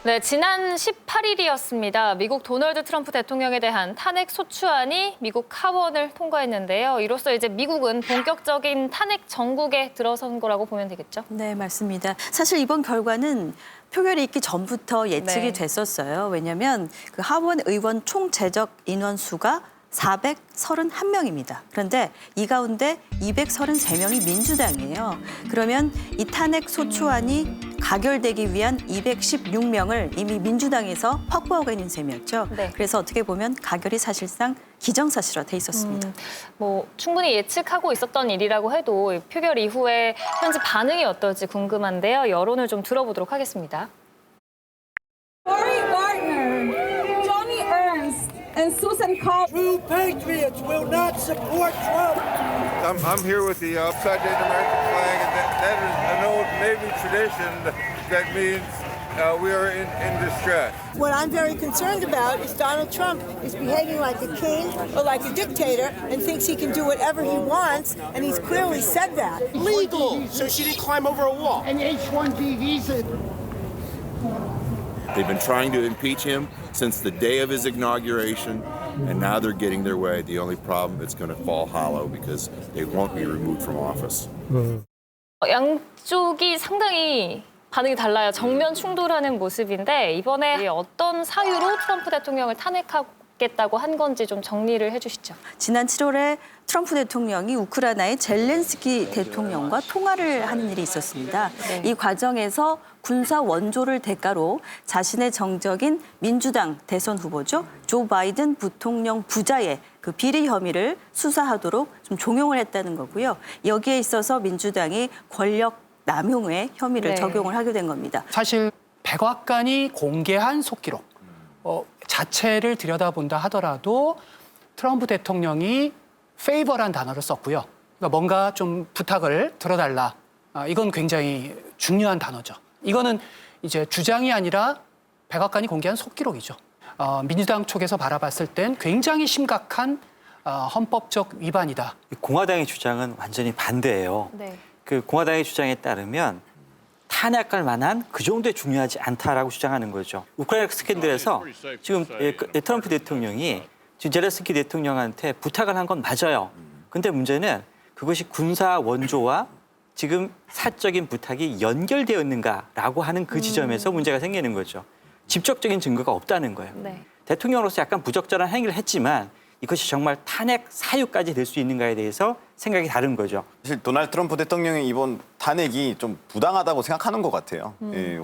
네, 지난 18일이었습니다. 미국 도널드 트럼프 대통령에 대한 탄핵 소추안이 미국 하원을 통과했는데요. 이로써 이제 미국은 본격적인 탄핵 정국에 들어선 거라고 보면 되겠죠? 네, 맞습니다. 사실 이번 결과는 표결이 있기 전부터 예측이 네. 됐었어요. 왜냐하면 그 하원 의원 총 제적 인원수가 431명입니다. 그런데 이 가운데 233명이 민주당이에요. 그러면 이 탄핵 소추안이 가결되기 위한 216명을 이미 민주당에서 확보하고 있는 셈이었죠. 네. 그래서 어떻게 보면 가결이 사실상 기정사실화 돼 있었습니다. 뭐 충분히 예측하고 있었던 일이라고 해도 표결 이후에 현지 반응이 어떨지 궁금한데요. 여론을 좀 들어보도록 하겠습니다. Cory Gardner, Johnny Ernst, and Susan Collins. True patriots will not support Trump. I'm here with the upside down American flag, and that is an old Navy tradition that means we are in distress. What I'm very concerned about is Donald Trump is behaving like a king or like a dictator and thinks he can do whatever he wants, and he's clearly said that. Legal, so she didn't climb over a wall. An H-1B visa. They've been trying to impeach him since the day of his inauguration, and now they're getting their way. The only problem, it's going to fall hollow because they won't be removed from office. 양쪽이 상당히 반응이 달라요. 정면 충돌하는 모습인데 이번에 어떤 사유로 트럼프 대통령을 탄핵하겠다고 한 건지 좀 정리를 해주시죠. 지난 7월에 트럼프 대통령이 우크라이나의 젤렌스키 대통령과 통화를 하는 일이 있었습니다. 네. 이 과정에서 군사 원조를 대가로 자신의 정적인 민주당 대선 후보죠. 조 바이든 부통령 부자의 그 비리 혐의를 수사하도록 좀 종용을 했다는 거고요. 여기에 있어서 민주당이 권력 남용의 혐의를 네. 적용을 하게 된 겁니다. 사실 백악관이 공개한 속기록 자체를 들여다본다 하더라도 트럼프 대통령이 페이버란 단어를 썼고요. 그러니까 뭔가 좀 부탁을 들어달라. 이건 굉장히 중요한 단어죠. 이거는 이제 주장이 아니라 백악관이 공개한 속기록이죠. 민주당 쪽에서 바라봤을 땐 굉장히 심각한 헌법적 위반이다. 공화당의 주장은 완전히 반대예요. 네. 그 공화당의 주장에 따르면 탄핵할 만한 그 정도에 중요하지 않다라고 주장하는 거죠. 우크라이나 스캔들에서 지금 트럼프 대통령이 지금 젤렌스키 대통령한테 부탁을 한 건 맞아요. 근데 문제는 그것이 군사 원조와 지금 사적인 부탁이 연결되었는가라고 하는 그 지점에서 문제가 생기는 거죠. 직접적인 증거가 없다는 거예요. 네. 대통령으로서 약간 부적절한 행위를 했지만 이것이 정말 탄핵 사유까지 될 수 있는가에 대해서 생각이 다른 거죠. 사실 도널드 트럼프 대통령의 이번 탄핵이 좀 부당하다고 생각하는 것 같아요. 예,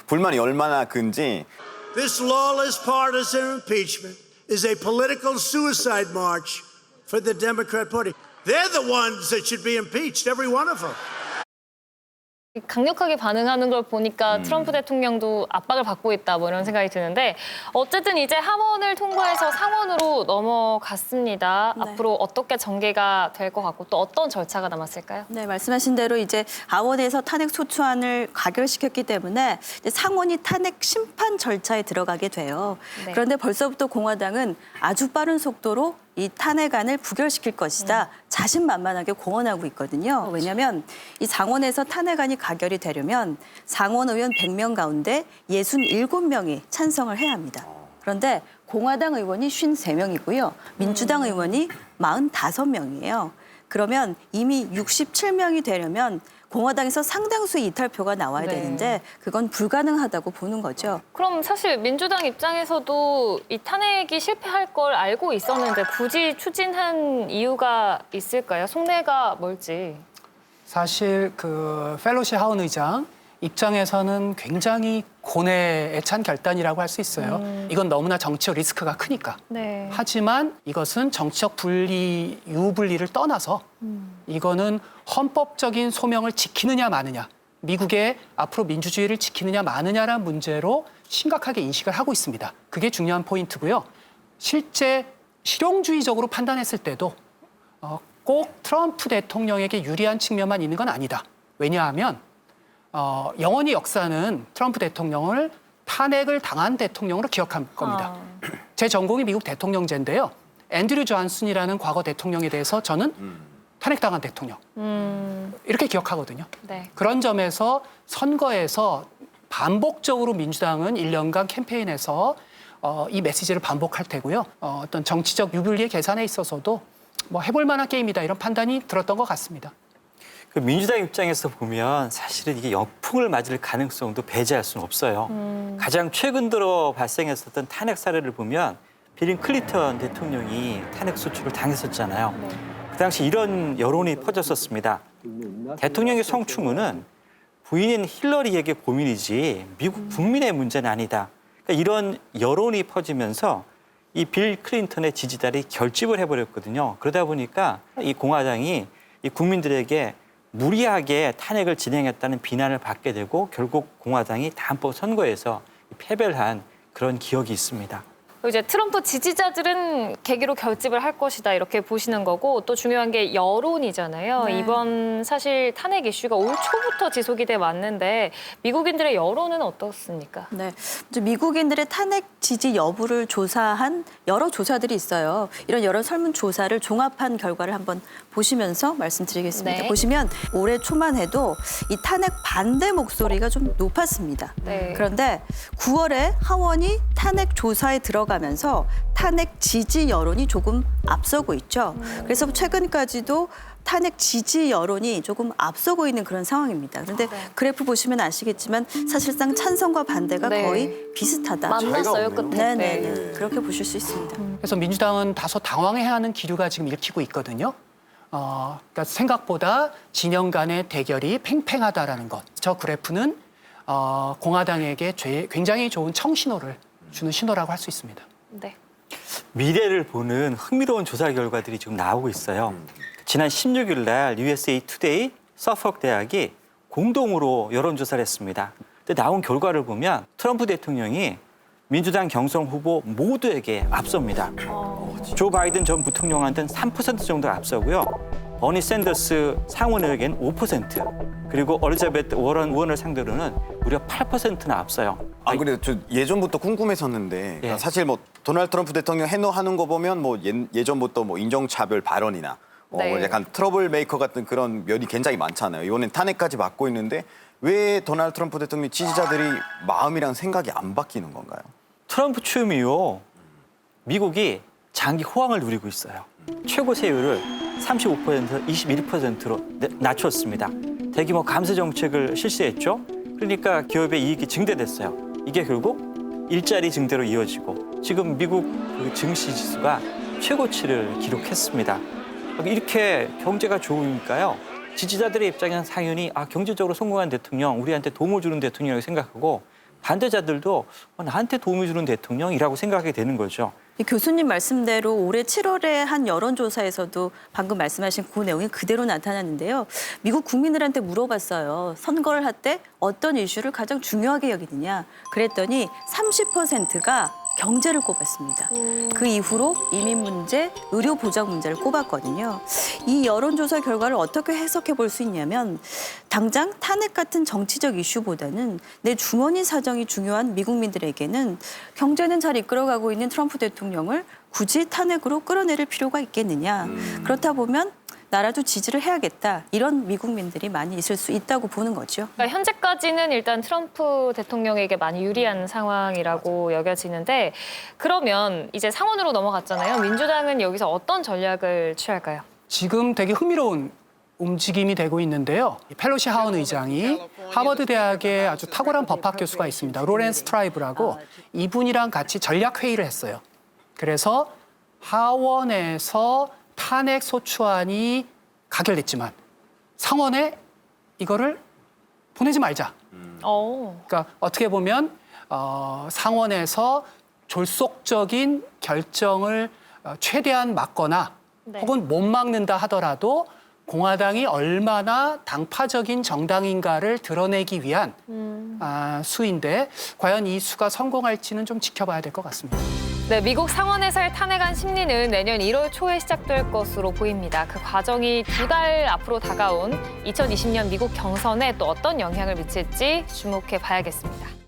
불만이 얼마나 큰지. This lawless partisan impeachment is a political suicide march for the Democrat Party. They're the ones that should be impeached, every one of them. 강력하게 반응하는 걸 보니까 트럼프 대통령도 압박을 받고 있다 뭐 이런 생각이 드는데 어쨌든 이제 하원을 통과해서 상원으로 넘어갔습니다. 네. 앞으로 어떻게 전개가 될 것 같고 또 어떤 절차가 남았을까요? 네, 말씀하신 대로 이제 하원에서 탄핵 소추안을 가결시켰기 때문에 이제 상원이 탄핵 심판 절차에 들어가게 돼요. 네. 그런데 벌써부터 공화당은 아주 빠른 속도로 이 탄핵안을 부결시킬 것이다. 자신만만하게 공언하고 있거든요. 왜냐하면 이 상원에서 탄핵안이 가결이 되려면 상원 의원 100명 가운데 67명이 찬성을 해야 합니다. 그런데 공화당 의원이 53명이고요. 민주당 의원이 45명이에요. 그러면 이미 67명이 되려면 공화당에서 상당수의 이탈표가 나와야 네. 되는데 그건 불가능하다고 보는 거죠. 그럼 사실 민주당 입장에서도 이 탄핵이 실패할 걸 알고 있었는데 굳이 추진한 이유가 있을까요? 속내가 뭘지. 사실 그 펠로시 하원 의장 입장에서는 굉장히 고뇌에 찬 결단이라고 할 수 있어요. 이건 너무나 정치적 리스크가 크니까. 네. 하지만 이것은 정치적 분리, 유불리를 떠나서 이거는 헌법적인 소명을 지키느냐 마느냐, 미국의 앞으로 민주주의를 지키느냐 마느냐라는 문제로 심각하게 인식을 하고 있습니다. 그게 중요한 포인트고요. 실제 실용주의적으로 판단했을 때도 꼭 트럼프 대통령에게 유리한 측면만 있는 건 아니다. 왜냐하면 영원히 역사는 트럼프 대통령을 탄핵을 당한 대통령으로 기억할 겁니다. 제 전공이 미국 대통령제인데요. 앤드류 존슨이라는 과거 대통령에 대해서 저는 탄핵당한 대통령 이렇게 기억하거든요. 네. 그런 점에서 선거에서 반복적으로 민주당은 1년간 캠페인에서 이 메시지를 반복할 테고요. 어떤 정치적 유불리의 계산에 있어서도 뭐 해볼 만한 게임이다 이런 판단이 들었던 것 같습니다. 그 민주당 입장에서 보면 사실은 이게 역풍을 맞을 가능성도 배제할 수는 없어요. 가장 최근 들어 발생했었던 탄핵 사례를 보면 빌 클린턴 대통령이 탄핵 소추를 당했었잖아요. 그 당시 이런 여론이 퍼졌었습니다. 대통령의 성추문은 부인인 힐러리에게 고민이지 미국 국민의 문제는 아니다. 그러니까 이런 여론이 퍼지면서 이 빌 클린턴의 지지자들이 결집을 해버렸거든요. 그러다 보니까 이 공화당이 이 국민들에게 무리하게 탄핵을 진행했다는 비난을 받게 되고 결국 공화당이 다음번 선거에서 패배를 한 그런 기억이 있습니다. 이제 트럼프 지지자들은 계기로 결집을 할 것이다 이렇게 보시는 거고 또 중요한 게 여론이잖아요. 네. 이번 사실 탄핵 이슈가 올 초부터 지속이 돼 왔는데 미국인들의 여론은 어떻습니까? 네, 이제 미국인들의 탄핵 지지 여부를 조사한 여러 조사들이 있어요. 이런 여러 설문조사를 종합한 결과를 한번 보시면서 말씀드리겠습니다. 네. 보시면 올해 초만 해도 이 탄핵 반대 목소리가 좀 높았습니다. 네. 그런데 9월에 하원이 탄핵 조사에 들어가면서 탄핵 지지 여론이 조금 앞서고 있죠. 그래서 최근까지도 탄핵 지지 여론이 조금 앞서고 있는 그런 상황입니다. 그런데 그래프 보시면 아시겠지만 사실상 찬성과 반대가 네. 거의 비슷하다. 만났어요 끝에. 네네. 그렇게 보실 수 있습니다. 그래서 민주당은 다소 당황해하는 기류가 지금 읽히고 있거든요. 그러니까 생각보다 진영 간의 대결이 팽팽하다라는 것. 저 그래프는 공화당에게 굉장히 좋은 청신호를 주는 신호라고 할 수 있습니다. 네. 미래를 보는 흥미로운 조사 결과들이 지금 나오고 있어요. 지난 16일 날 USA 투데이 서퍽 대학이 공동으로 여론조사를 했습니다. 근데 나온 결과를 보면 트럼프 대통령이 민주당 경선 후보 모두에게 앞섭니다. 조 바이든 전 부통령한테는 3% 정도 앞서고요. 버니 샌더스 상원의원에게는 5%, 그리고 엘리자베트 워런 의원을 상대로는 무려 8%나 앞서요. 안 그래도 저 예전부터 궁금했었는데 예. 사실 뭐 도널드 트럼프 대통령 하는 거 보면 뭐 예전부터 뭐 인종차별 발언이나 네. 뭐 약간 트러블 메이커 같은 그런 면이 굉장히 많잖아요. 이번엔 탄핵까지 받고 있는데 왜 도널드 트럼프 대통령 지지자들이 마음이랑 생각이 안 바뀌는 건가요? 트럼프 취임 이후 미국이 장기 호황을 누리고 있어요. 최고 세율을 35%에서 21%로 낮췄습니다. 대규모 감세 정책을 실시했죠. 그러니까 기업의 이익이 증대됐어요. 이게 결국 일자리 증대로 이어지고 지금 미국 그 증시 지수가 최고치를 기록했습니다. 이렇게 경제가 좋으니까요. 지지자들의 입장에는 당연히 경제적으로 성공한 대통령, 우리한테 도움을 주는 대통령이라고 생각하고 반대자들도 나한테 도움을 주는 대통령이라고 생각하게 되는 거죠. 이 교수님 말씀대로 올해 7월에 한 여론조사에서도 방금 말씀하신 그 내용이 그대로 나타났는데요. 미국 국민들한테 물어봤어요. 선거를 할 때 어떤 이슈를 가장 중요하게 여기느냐. 그랬더니 30%가 경제를 꼽았습니다. 그 이후로 이민 문제, 의료 보장 문제를 꼽았거든요. 이 여론조사 결과를 어떻게 해석해 볼 수 있냐면 당장 탄핵 같은 정치적 이슈보다는 내 주머니 사정이 중요한 미국민들에게는 경제는 잘 이끌어가고 있는 트럼프 대통령을 굳이 탄핵으로 끌어내릴 필요가 있겠느냐. 그렇다 보면 나라도 지지를 해야겠다. 이런 미국민들이 많이 있을 수 있다고 보는 거죠. 그러니까 현재까지는 일단 트럼프 대통령에게 많이 유리한 상황이라고 여겨지는데 그러면 이제 상원으로 넘어갔잖아요. 민주당은 여기서 어떤 전략을 취할까요? 지금 되게 흥미로운 움직임이 되고 있는데요. 펠로시 하원 의장이 하버드 대학의 아주 탁월한 법학 교수가 있습니다. 로렌스 트라이브라고 이분이랑 같이 전략 회의를 했어요. 그래서 하원에서 탄핵 소추안이 가결됐지만 상원에 이거를 보내지 말자. 그러니까 어떻게 보면 상원에서 졸속적인 결정을 최대한 막거나 네. 혹은 못 막는다 하더라도 공화당이 얼마나 당파적인 정당인가를 드러내기 위한 수인데 과연 이 수가 성공할지는 좀 지켜봐야 될 것 같습니다. 네, 미국 상원에서의 탄핵안 심리는 내년 1월 초에 시작될 것으로 보입니다. 그 과정이 2달 앞으로 다가온 2020년 미국 경선에 또 어떤 영향을 미칠지 주목해 봐야겠습니다.